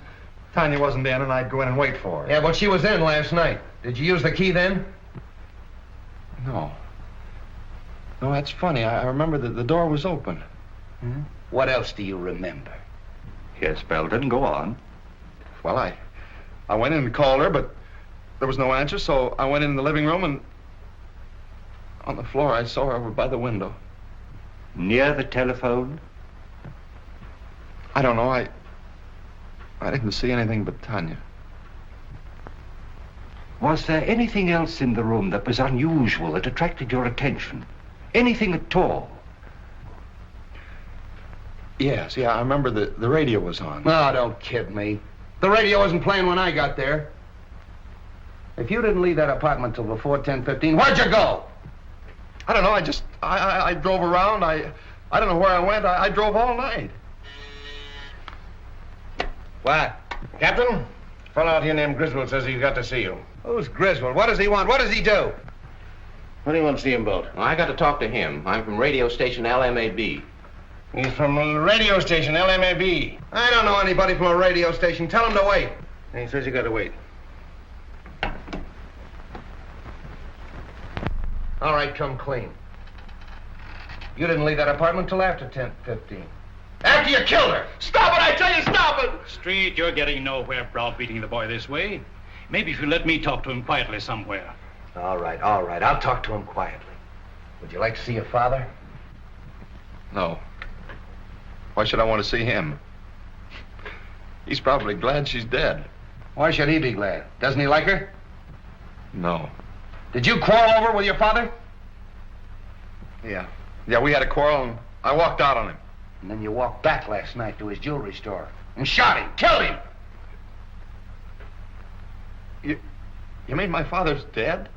Tanya wasn't in, and I'd go in and wait for her. Yeah, but she was in last night. Did you use the key then? No, that's funny. I remember that the door was open. Hmm? What else do you remember? Yes, Belden, go on. Well, I went in and called her, but there was no answer, so I went in the living room, and on the floor I saw her over by the window. Near the telephone? I don't know. I didn't see anything but Tanya. Was there anything else in the room that was unusual, that attracted your attention? Anything at all? Yes, I remember the radio was on. No, don't kid me. The radio wasn't playing when I got there. If you didn't leave that apartment till before 10:15, where'd you go? I don't know, I drove around. I don't know where I went. I drove all night. What? Captain? A fellow out here named Griswold says he's got to see you. Who's Griswold? What does he want? What does he do? What do you want to see him about? Well, I got to talk to him. I'm from radio station LMAB. He's from a radio station, LMAB. I don't know anybody from a radio station. Tell him to wait. He says you got to wait. All right, come clean. You didn't leave that apartment till after 10:15. After you killed her! Stop it, I tell you, stop it! Street, you're getting nowhere browbeating the boy this way. Maybe if you let me talk to him quietly somewhere. All right. I'll talk to him quietly. Would you like to see your father? No. Why should I want to see him? He's probably glad she's dead. Why should he be glad? Doesn't he like her? No. Did you quarrel over with your father? Yeah, we had a quarrel and I walked out on him. And then you walked back last night to his jewelry store and shot him, killed him. You mean my father's dead?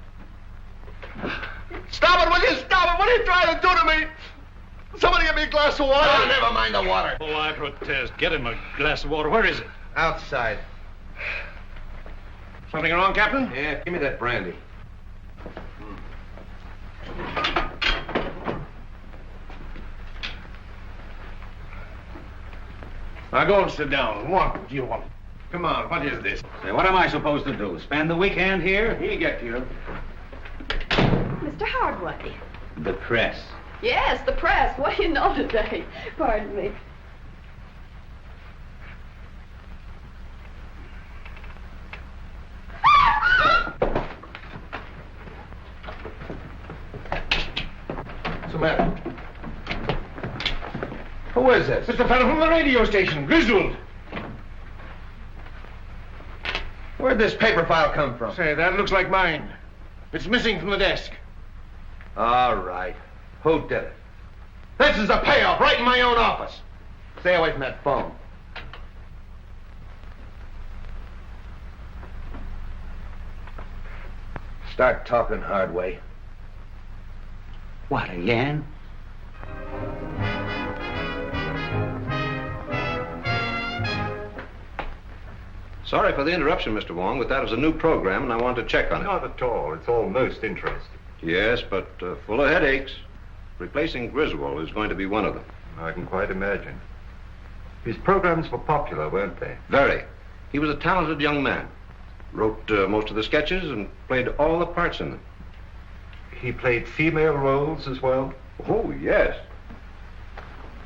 Stop it, will you? Stop it! What are you trying to do to me? Somebody get me a glass of water. Oh, never mind the water. Oh, I protest. Get him a glass of water. Where is it? Outside. Something wrong, Captain? Yeah, give me that brandy. Now go and sit down. What do you want? Come on, what is this? Say, what am I supposed to do? Spend the weekend here? He'll get you. Mr. Hardway. The press. Yes, the press. What do you know today? Pardon me. What's the matter? Who is this? It's the fellow from the radio station, Griswold. Where'd this paper file come from? Say, that looks like mine. It's missing from the desk. All right. Who did it? This is a payoff right in my own office. Stay away from that phone. Start talking, Hardway. What, again? Sorry for the interruption, Mr. Wong, but that was a new program, and I want to check on it. Not at all. It's all most interesting. Yes, but full of headaches. Replacing Griswold is going to be one of them. I can quite imagine. His programs were popular, weren't they? Very. He was a talented young man. Wrote most of the sketches and played all the parts in them. He played female roles as well? Oh, yes.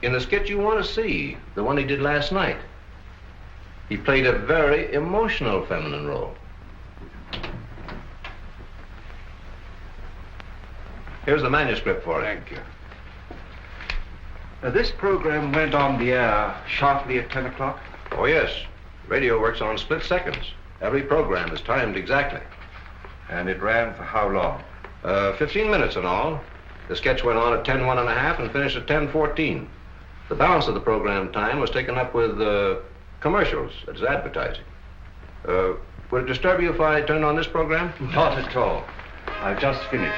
In the sketch you want to see, the one he did last night, he played a very emotional feminine role. Here's the manuscript for it. Thank you. This program went on the air sharply at 10 o'clock? Oh, yes. Radio works on split seconds. Every program is timed exactly. And it ran for how long? 15 minutes in all. The sketch went on at 10:01 and finished at 10:14. The balance of the program time was taken up with commercials, that's advertising. Would it disturb you if I turned on this program? Not at all. I've just finished.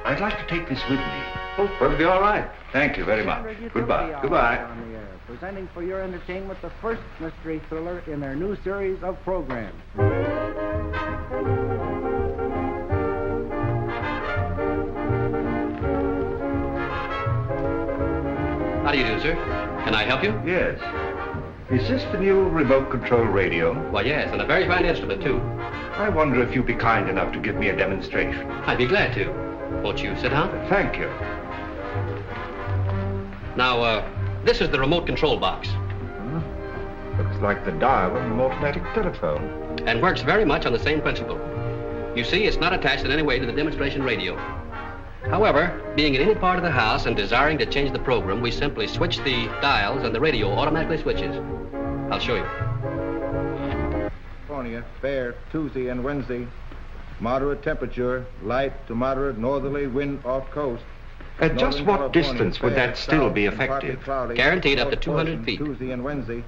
I'd like to take this with me. Oh, perfectly all right. Thank you very much. Goodbye. Goodbye. Presenting for your entertainment the first mystery thriller in their new series of programs. How do you do, sir? Can I help you? Yes. Is this the new remote control radio? Why, yes, and a very fine instrument, too. I wonder if you'd be kind enough to give me a demonstration. I'd be glad to. Won't you sit down? Thank you. Now, this is the remote control box. Looks like the dial of an automatic telephone. And works very much on the same principle. You see, it's not attached in any way to the demonstration radio. However, being in any part of the house and desiring to change the program, we simply switch the dials and the radio automatically switches. I'll show you. California, fair Tuesday and Wednesday. Moderate temperature, light to moderate northerly wind off coast. At just Northern what California, distance would fair that still south be and partly effective? cloudy, Guaranteed up to north 200 portion feet. Tuesday and Wednesday.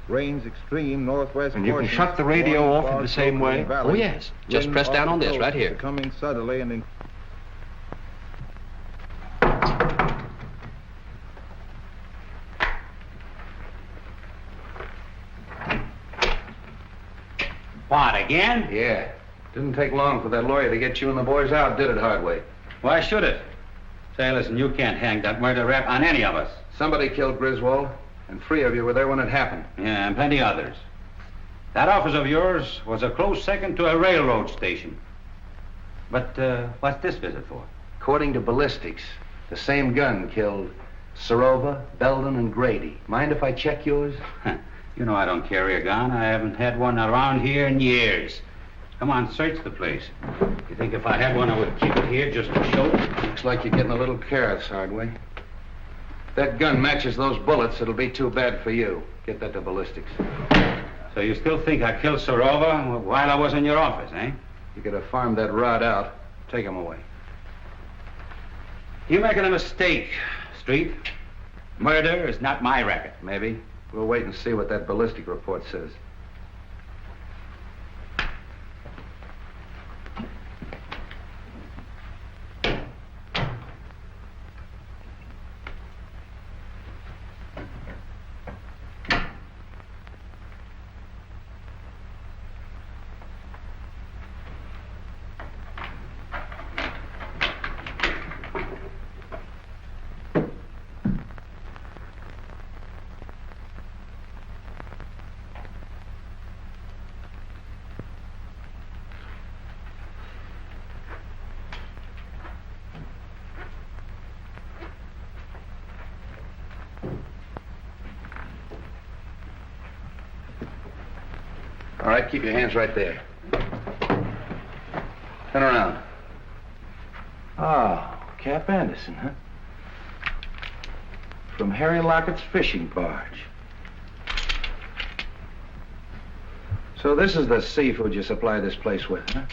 Rains extreme northwest And you can portion, shut the radio morning off in fog the same over way? valley, Oh, yes. Just wind press off down the on this coast, right here. Becoming southerly and What, again? Yeah. Didn't take long for that lawyer to get you and the boys out, did it, Hardway? Why should it? Say, listen, you can't hang that murder rap on any of us. Somebody killed Griswold, and 3 of you were there when it happened. Yeah, and plenty others. That office of yours was a close second to a railroad station. But what's this visit for? According to ballistics, the same gun killed Serova, Belden, and Grady. Mind if I check yours? You know I don't carry a gun. I haven't had one around here in years. Come on, search the place. You think if I had one, I would keep it here just to show it? Looks like you're getting a little careless, Hardway. If that gun matches those bullets, it'll be too bad for you. Get that to ballistics. So you still think I killed Serova while I was in your office, eh? You could have farmed that rod out. Take him away. You're making a mistake, Street. Murder is not my racket. Maybe. We'll wait and see what that ballistic report says. All right, keep your hands right there. Turn around. Oh, Cap Anderson, huh? From Harry Lockett's fishing barge. So this is the seafood you supply this place with, huh?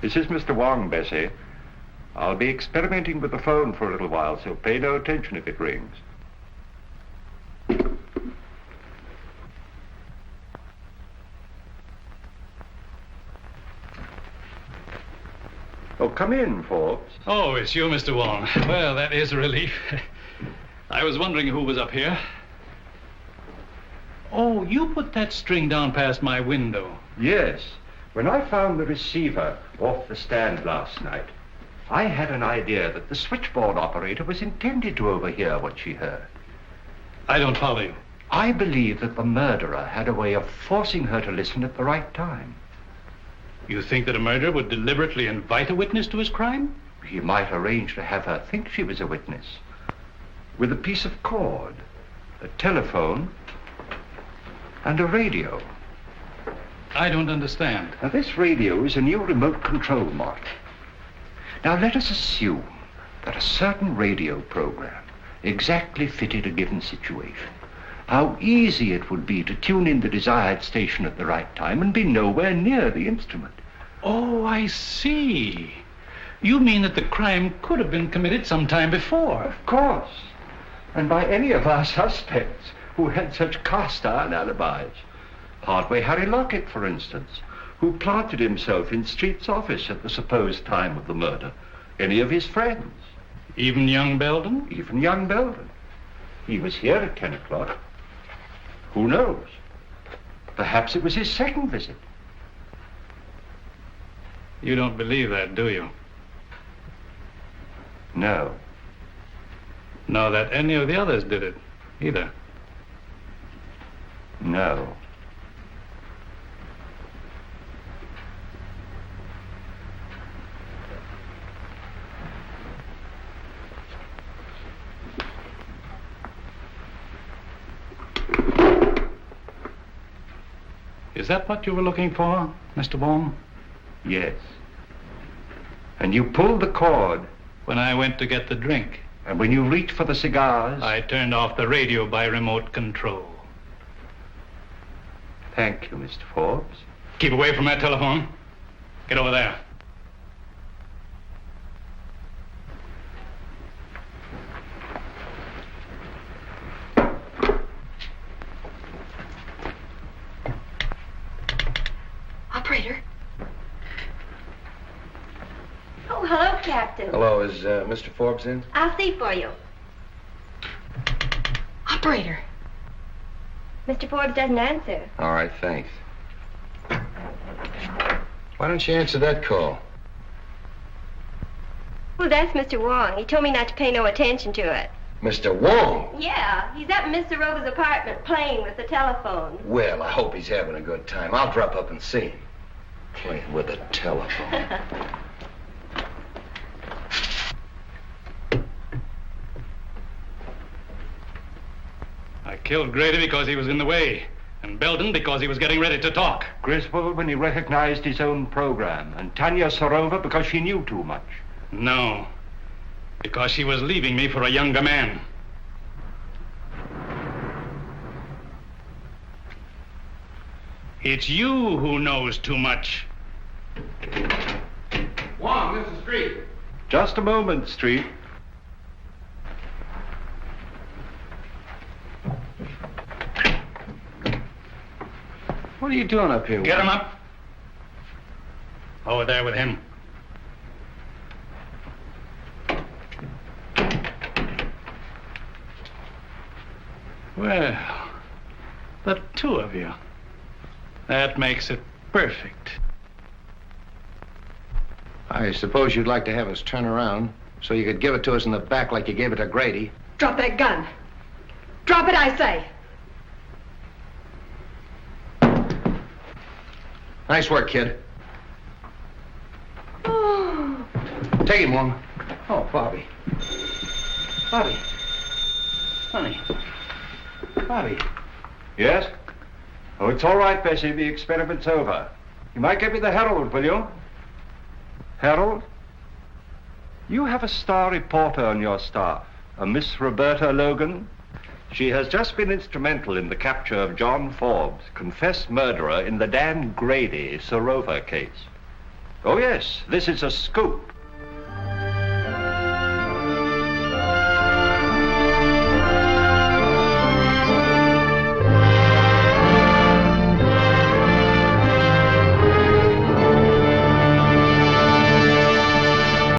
This is Mr. Wong, Bessie. I'll be experimenting with the phone for a little while, so pay no attention if it rings. Oh, come in, Forbes. Oh, it's you, Mr. Wong. Well, that is a relief. I was wondering who was up here. Oh, you put that string down past my window. Yes. When I found the receiver off the stand last night, I had an idea that the switchboard operator was intended to overhear what she heard. I don't follow you. I believe that the murderer had a way of forcing her to listen at the right time. You think that a murderer would deliberately invite a witness to his crime? He might arrange to have her think she was a witness. With a piece of cord, a telephone, and a radio. I don't understand. Now, this radio is a new remote control model. Now, let us assume that a certain radio program exactly fitted a given situation. How easy it would be to tune in the desired station at the right time and be nowhere near the instrument. Oh, I see. You mean that the crime could have been committed some time before? Of course. And by any of our suspects who had such cast-iron alibis. Partway Harry Lockett, for instance, who planted himself in Street's office at the supposed time of the murder. Any of his friends. Even young Belden? Even young Belden. He was here at 10 o'clock. Who knows? Perhaps it was his second visit. You don't believe that, do you? No. Nor that any of the others did it, either? No. Is that what you were looking for, Mr. Wong? Yes. And you pulled the cord. When I went to get the drink. And when you reached for the cigars. I turned off the radio by remote control. Thank you, Mr. Forbes. Keep away from that telephone. Get over there. Operator. Oh, hello, Captain. Hello, is Mr. Forbes in? I'll see for you. Operator. Mr. Forbes doesn't answer. All right, thanks. Why don't you answer that call? Well, that's Mr. Wong. He told me not to pay no attention to it. Mr. Wong? Yeah, he's up in Miss Serova's apartment playing with the telephone. Well, I hope he's having a good time. I'll drop up and see him. Playing with a telephone. I killed Grady because he was in the way, and Belden because he was getting ready to talk. Griswold when he recognized his own program, and Tanya Serova because she knew too much. No, because she was leaving me for a younger man. It's you who knows too much. Wong, this is Street. Just a moment, Street. What are you doing up here? Get him up. Over there with him. Well, the two of you. That makes it perfect. I suppose you'd like to have us turn around so you could give it to us in the back like you gave it to Grady. Drop that gun. Drop it, I say. Nice work, kid. Oh. Take him, Wong. Oh, Bobbie. Bobbie. Honey. Bobbie. Yes? Oh, it's all right, Bessie. The experiment's over. You might give me the Herald, will you? Herald? You have a star reporter on your staff, a Miss Roberta Logan. She has just been instrumental in the capture of John Forbes, confessed murderer in the Dan Grady Serova case. Oh, yes, this is a scoop.